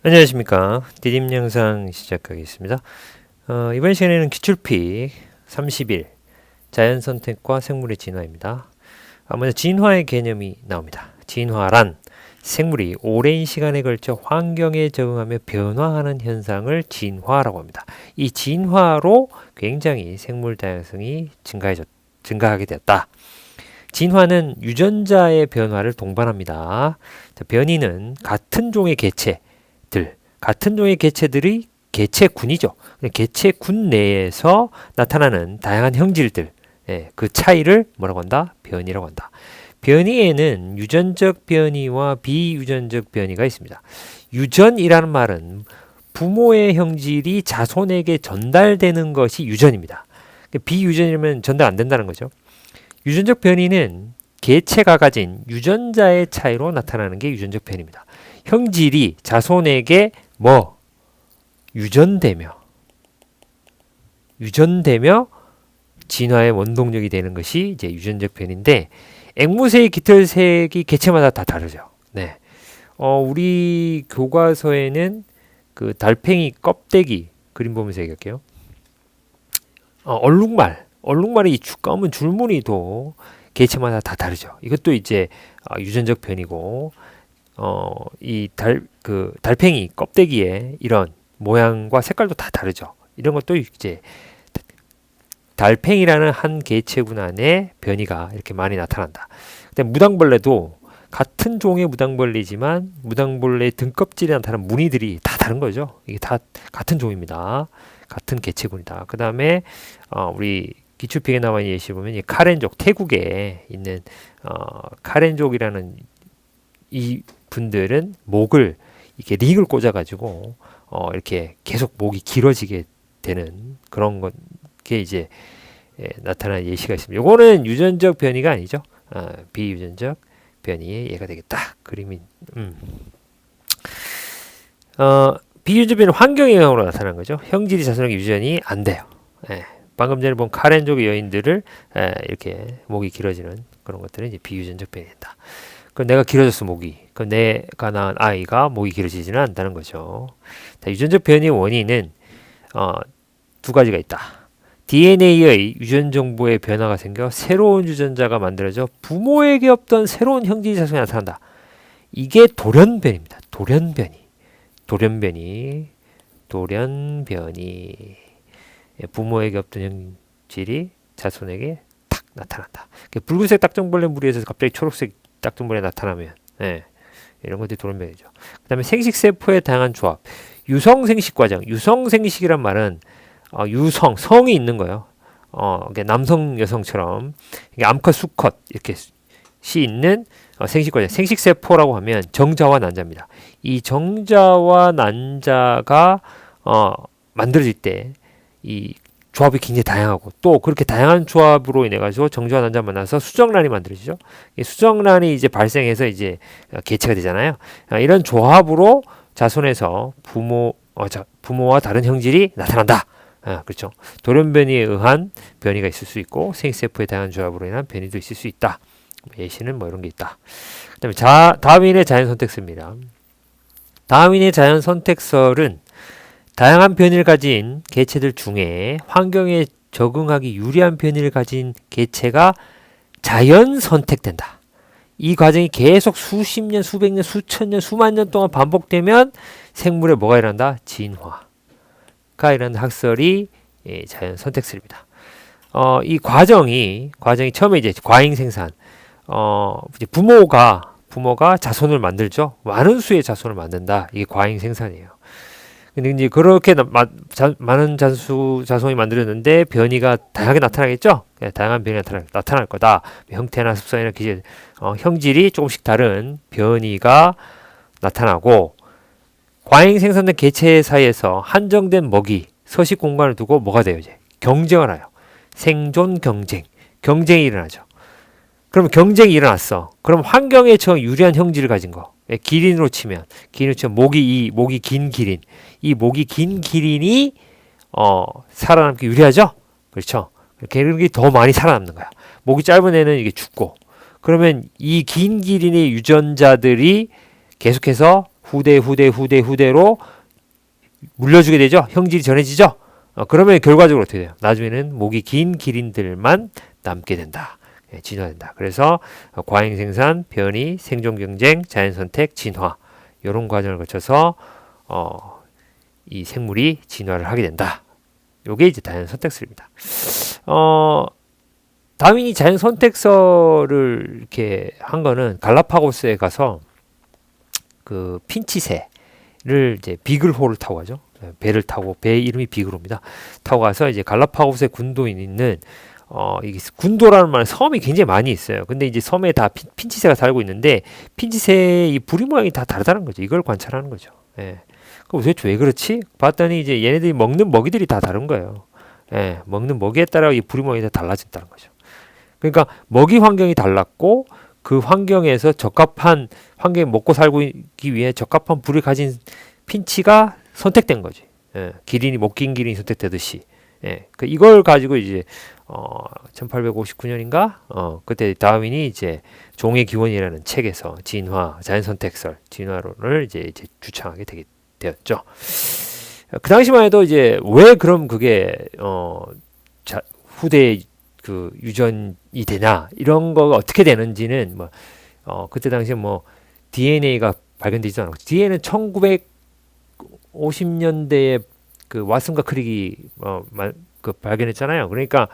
안녕하십니까. 디딤 영상 시작하겠습니다. 이번 시간에는 기출픽 30일 자연선택과 생물의 진화입니다. 먼저 진화의 개념이 나옵니다. 진화란 생물이 오랜 시간에 걸쳐 환경에 적응하며 변화하는 현상을 진화라고 합니다. 이 진화로 굉장히 생물 다양성이 증가하게 되었다. 진화는 유전자의 변화를 동반합니다. 변이는 같은 종의 개체들이 개체군이죠. 개체군 내에서 나타나는 다양한 형질들, 그 차이를 뭐라고 한다? 변이라고 한다. 변이에는 유전적 변이와 비유전적 변이가 있습니다. 유전이라는 말은 부모의 형질이 자손에게 전달되는 것이 유전입니다. 비유전이면 전달 안 된다는 거죠. 유전적 변이는 개체가 가진 유전자의 차이로 나타나는 게 유전적 변이입니다. 형질이 자손에게 유전되며 진화의 원동력이 되는 것이 이제 유전적 변인데, 앵무새의 깃털색이 개체마다 다 다르죠. 네. 우리 교과서에는 그 달팽이 껍데기 그림 보면서 얘기할게요. 얼룩말의 이 검은 줄무늬도 개체마다 다 다르죠. 이것도 이제 유전적 변이고, 달팽이 껍데기의 이런 모양과 색깔도 다 다르죠. 이런 것도 이제 달팽이라는 한 개체군 안에 변이가 이렇게 많이 나타난다. 근데 무당벌레도 같은 종의 무당벌레지만 무당벌레 등껍질에 나타나는 무늬들이 다 다른 거죠. 이게 다 같은 종입니다. 같은 개체군이다. 그 다음에 우리 기출픽에 나와 있는 예시 보면 이 카렌족, 태국에 있는 카렌족이라는 이 분들은 목을 이렇게 링을 꽂아가지고 이렇게 계속 목이 길어지게 되는 그런 게 이제 나타나는 예시가 있습니다. 요거는 유전적 변이가 아니죠. 비유전적 변이의 예가 되겠다. 그림이 비유전적 변이는 환경의 영향으로 나타나는 거죠. 형질이 자손에게 유전이 안 돼요. 방금 전에 본 카렌족의 여인들을 이렇게 목이 길어지는 그런 것들은 이제 비유전적 변이 된다. 그럼 내가 길어졌어, 목이. 그럼 내가 낳은 아이가 목이 길어지지는 않다는 거죠. 자, 유전적 변이의 원인은 두 가지가 있다. DNA의 유전 정보의 변화가 생겨 새로운 유전자가 만들어져 부모에게 없던 새로운 형질이 자손에 나타난다. 이게 돌연변입니다. 돌연변이. 부모에게 없던 형질이 자손에게 탁 나타난다. 붉은색 딱정벌레 무리에서 갑자기 초록색 딱정벌레 나타나면 이런 것들이 돌연변이죠. 그 다음에 생식세포의 다양한 조합. 유성생식 과정. 유성생식이란 말은 성이 있는 거예요. 남성, 여성처럼 암컷, 수컷 이렇게 있는 생식 과정. 생식세포라고 하면 정자와 난자입니다. 이 정자와 난자가 만들어질 때 이 조합이 굉장히 다양하고, 또 그렇게 다양한 조합으로 인해 가지고 정자와 난자 만나서 수정란이 만들어지죠. 이 수정란이 이제 발생해서 이제 개체가 되잖아요. 이런 조합으로 자손에서 부모와 다른 형질이 나타난다. 그렇죠. 돌연변이에 의한 변이가 있을 수 있고, 생식세포의 다양한 조합으로 인한 변이도 있을 수 있다. 예시는 이런 게 있다. 그다음에 다윈의 자연선택설입니다. 다윈의 자연선택설은 다양한 변이를 가진 개체들 중에 환경에 적응하기 유리한 변이를 가진 개체가 자연 선택된다. 이 과정이 계속 수십 년, 수백 년, 수천 년, 수만 년 동안 반복되면 생물에 뭐가 일어난다? 진화가 일어난다. 학설이 자연 선택설입니다. 이 과정이 처음에 이제 과잉 생산, 이제 부모가 자손을 만들죠. 많은 수의 자손을 만든다. 이게 과잉 생산이에요. 근데 이제 그렇게 많은 자손이 만들어졌는데 변이가 다양하게 나타나겠죠? 다양한 변이가 나타날 거다. 형태나 습성이나 기질, 형질이 조금씩 다른 변이가 나타나고, 과잉 생산된 개체 사이에서 한정된 먹이, 서식 공간을 두고 뭐가 돼요? 이제 경쟁을 해요. 생존 경쟁이 일어나죠. 그럼 경쟁이 일어났어. 그럼 환경에 저 유리한 형질을 가진 거. 기린으로 치면 목이 긴 기린. 이 목이 긴 기린이 살아남기 유리하죠? 그렇죠? 그게 더 많이 살아남는 거야. 목이 짧은 애는 이게 죽고. 그러면 이 긴 기린의 유전자들이 계속해서 후대로 물려주게 되죠. 형질이 전해지죠. 그러면 결과적으로 어떻게 돼요? 나중에는 목이 긴 기린들만 남게 된다. 예, 진화된다. 그래서 과잉 생산, 변이, 생존 경쟁, 자연 선택, 진화 이런 과정을 거쳐서 이 생물이 진화를 하게 된다. 요게 이제 자연 선택설입니다. 다윈이 자연 선택설을 이렇게 한 거는 갈라파고스에 가서 그 핀치새를 이제 비글호를 타고 가죠. 배를 타고 배 이름이 비글호입니다. 타고 가서 이제 갈라파고스의 군도에 있는 이게 군도라는 말은 섬이 굉장히 많이 있어요. 근데 이제 섬에 다 핀치새가 살고 있는데 핀치새의 이 부리 모양이 다 다르다는 거죠. 이걸 관찰하는 거죠. 예. 그럼 도대체 왜 그렇지? 봤더니 이제 얘네들이 먹는 먹이들이 다 다른 거예요. 예. 먹는 먹이에 따라 이 부리 모양이 다 달라진다는 거죠. 그러니까 먹이 환경이 달랐고 그 환경에서 적합한 환경에 먹고 살기 위해 적합한 부를 가진 핀치가 선택된 거지. 예. 기린이 못 긴 기린이 선택되듯이. 예. 그 이걸 가지고 이제 1859년인가 그때 다윈이 이제 종의 기원이라는 책에서 진화 자연 선택설 진화론을 이제 주창하게 되었죠. 그 당시만 해도 이제 왜 그럼 그게 후대 그 유전이 되냐 이런 거가 어떻게 되는지는 뭐 그때 당시에 뭐 DNA가 발견되지 않았고 DNA는 1950년대에 그 왓슨과 크릭이 그 발견했잖아요. 그러니까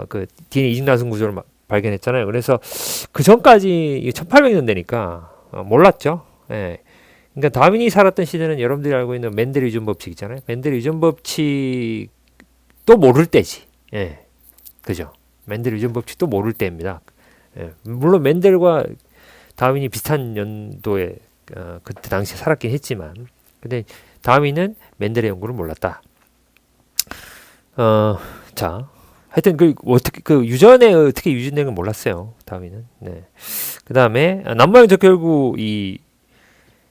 그 DNA 이직 나선 구조를 발견했잖아요. 그래서 그 전까지 1800년대니까 몰랐죠. 예. 그러니까 다윈이 살았던 시대는 여러분들이 알고 있는 맨델의 유전 법칙 있잖아요. 맨델의 유전 법칙도 모를 때지. 예. 그죠? 맨델의 유전 법칙도 모를 때입니다. 예. 물론 맨델과 다윈이 비슷한 연도에 그때 당시에 살았긴 했지만, 근데 다윈은 맨델의 연구를 몰랐다. 자, 하여튼 어떻게 유전에 어떻게 유전된 건 몰랐어요. 다윈은. 네. 그 다음에 남모양 적혈구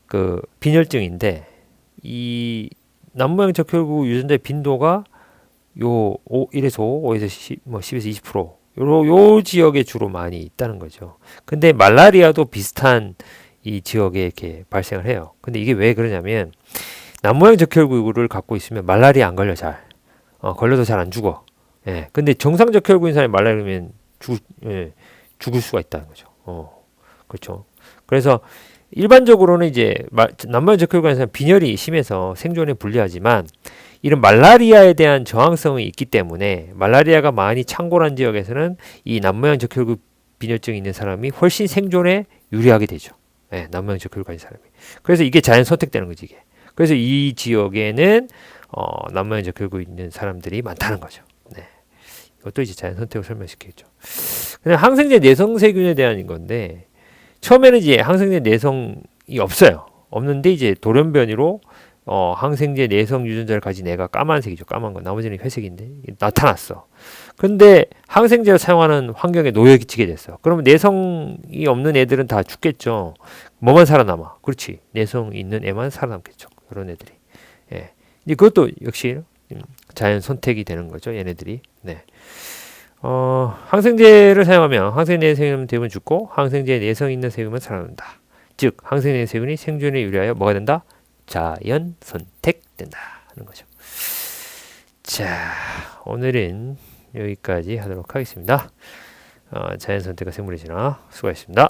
그 빈혈증인데 이 남모양 적혈구 유전자의 빈도가 요 1에서 5, 5에서 10, 뭐 10에서 20% 요 지역에 주로 많이 있다는 거죠. 근데 말라리아도 비슷한 이 지역에 이렇게 발생을 해요. 근데 이게 왜 그러냐면 남모양 적혈구를 갖고 있으면 말라리아 안 걸려 잘. 걸려도 잘 안 죽어. 예. 근데 정상 적혈구인 사람이 말라리아면 죽을 수가 있다는 거죠. 그렇죠. 그래서 일반적으로는 이제 남모양 적혈구인 사람 빈혈이 심해서 생존에 불리하지만 이런 말라리아에 대한 저항성이 있기 때문에 말라리아가 많이 창궐한 지역에서는 이 남모양 적혈구 빈혈증이 있는 사람이 훨씬 생존에 유리하게 되죠. 예, 남모양 적혈구 가진 사람이. 그래서 이게 자연 선택되는 거지 이게. 그래서 이 지역에는 남모양 적혈구 있는 사람들이 많다는 거죠. 네. 이것도 이제 자연 선택을 설명시키겠죠. 그냥 항생제 내성 세균에 대한 건데 처음에는 이제 항생제 내성이 없어요. 없는데 이제 돌연변이로 항생제 내성 유전자를 가진 애가 까만색이죠. 까만 거. 나머지는 회색인데 나타났어. 근데 항생제를 사용하는 환경에 놓여지게 됐어. 그러면 내성이 없는 애들은 다 죽겠죠. 뭐만 살아남아? 그렇지. 내성 있는 애만 살아남겠죠. 그런 애들이. 예. 이제 그것도 역시 자연 선택이 되는 거죠. 얘네들이. 네. 항생제를 사용하면 항생제 내성이면 대부분 죽고 항생제 내성 있는 세균만 살아난다. 즉 항생제 세균이 생존에 유리하여 뭐가 된다? 자연 선택된다 하는 거죠. 자, 오늘은 여기까지 하도록 하겠습니다. 자연 선택과 생물의 진화 수고하셨습니다.